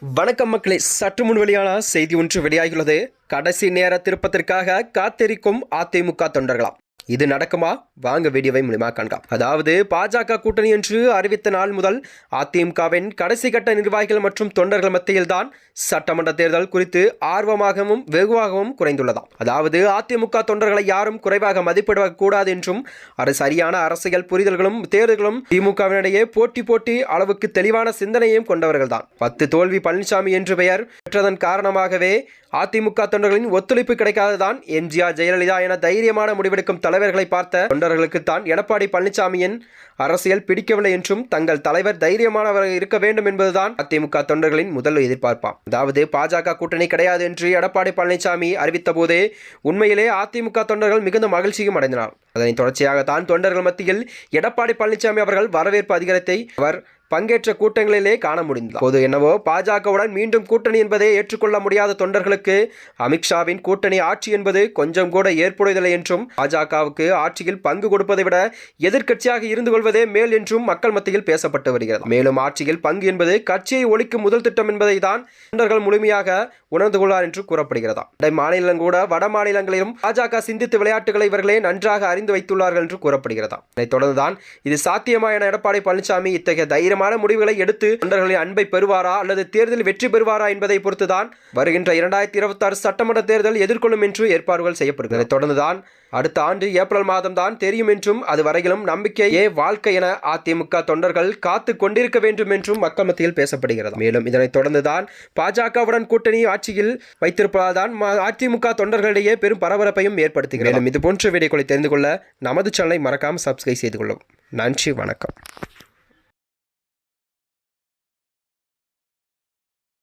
வணக்கம் மக்களே, சற்று முன் வெளியான செய்தி ஒன்று வெளியாகியுள்ளது. கடைசி நேர திருப்பத்திற்காக காத்திருக்கும் அதிமுக தொண்டர்களாம். இது நடக்குமா? வாங்க வீடியோவை மூலமா காண்கலாம். அதாவது பாஜக கூட்டணி என்று அறிவித்த நாள் முதல் அதிமுகவின் கடைசி கட்ட நிர்வாகிகள் மற்றும் தொண்டர்கள் மத்தியில் தான் சட்டமன்ற தேர்தல் குறித்து ஆர்வமாகவும் வெகுவாகவும் குறைந்துள்ளதாம். அதாவது அதிமுக தொண்டர்களை யாரும் குறைவாக மதிப்பிட கூடாது என்றும் சரியான அரசியல் புரிதல்களும் தேர்தல்களும் திமுகவினிடையே போட்டி அளவுக்கு தெளிவான சிந்தனையும் கொண்டவர்கள் தான். 10 தோல்வி பழனிசாமி என்று பெயர் பெற்றதன் காரணமாகவே அதிமுக தொண்டர்களின் ஒத்துழைப்பு கிடைக்காததான் எம்ஜிஆர் ஜெயலலிதா என தைரியமான முடிவெடுக்கும் தலைவர்களை பார்த்த தொண்டர்களுக்கு தான் எடப்பாடி பழனிசாமியின் அரசியல் பிடிக்கவில்லை என்றும் தங்கள் தலைவர் தைரியமானவர் இருக்க வேண்டும் என்பதுதான் அதிமுக தொண்டர்களின் முதல் எதிர்பார்ப்பாம். அதாவது பாஜக கூட்டணி கிடையாது என்று எடப்பாடி பழனிசாமி அறிவித்த போதே உண்மையிலே அதிமுக தொண்டர்கள் மிகுந்த மகிழ்ச்சியும் அடைந்தனர். அதனை தொடர்ச்சியாகத்தான் தொண்டர்கள் மத்தியில் எடப்பாடி பழனிசாமி அவர்கள் வரவேற்பு அதிகாரத்தை அவர் பங்கேற்ற கூட்டங்களிலே காண முடிந்தது. போது என்னவோ பாஜகவுடன் மீண்டும் கூட்டணி என்பதை ஏற்றுக்கொள்ள முடியாத தொண்டர்களுக்கு அமித்ஷாவின் கூட்டணி ஆட்சி என்பது கொஞ்சம் கூட ஏற்புடையதில்லை என்றும் பாஜகவுக்கு ஆட்சியில் பங்கு கொடுப்பதை விட எதிர்க்கட்சியாக இருந்து கொள்வதே மேல் என்றும் மக்கள் மத்தியில் பேசப்பட்டு வருகிறது. மேலும் ஆட்சியில் பங்கு என்பது கட்சியை ஒழிக்கும் முதல் திட்டம் என்பதை தான் தொண்டர்கள் முழுமையாக உணர்ந்து கொள்வார் என்று கூறப்படுகிறதா. மாநிலம் கூட வட மாநிலங்களிலும் பாஜக சிந்தித்து விளையாட்டுகளை இவர்களே நன்றாக அறிந்து வைத்துள்ளார்கள் என்று கூறப்படுகிறதா. இதைத் தொடர்ந்துதான் இது சாத்தியமா என எடப்பாடி பழனிசாமி இத்தகைய தைரியமான முடிவுகளை எடுத்து தொண்டர்களின் அன்பை பெறுவாரா அல்லது தேர்தலில் வெற்றி பெறுவாரா என்பதை பொறுத்துதான் வருகின்ற 2026 சட்டமன்ற தேர்தல் எதிர்கொள்ளும் என்று ஏற்பாடுகள் செய்யப்படுகிறது. தொடர்ந்துதான் அடுத்த ஆண்டு ஏப்ரல் மாதம் தான் தெரியும் என்றும் அது வரையிலும் நம்பிக்கையே வாழ்க்கை என அதிமுக தொண்டர்கள் காத்து கொண்டிருக்க வேண்டும் என்றும் மக்கள் மத்தியில் பேசப்படுகிறது. மேலும் இதனைத் தொடர்ந்துதான் பாஜகவுடன் கூட்டணி ஆட்சியில் வைத்திருப்பதால் அதிமுக தொண்டர்களிடையே பெரும் பரபரப்பையும் ஏற்படுத்துகிறது. மேலும் இது போன்ற வீடியோக்களை தெரிந்து கொள்ள நமது சேனலை மறக்காமல் சப்ஸ்கிரைப் செய்து கொள்ளவும். நன்றி, வணக்கம்.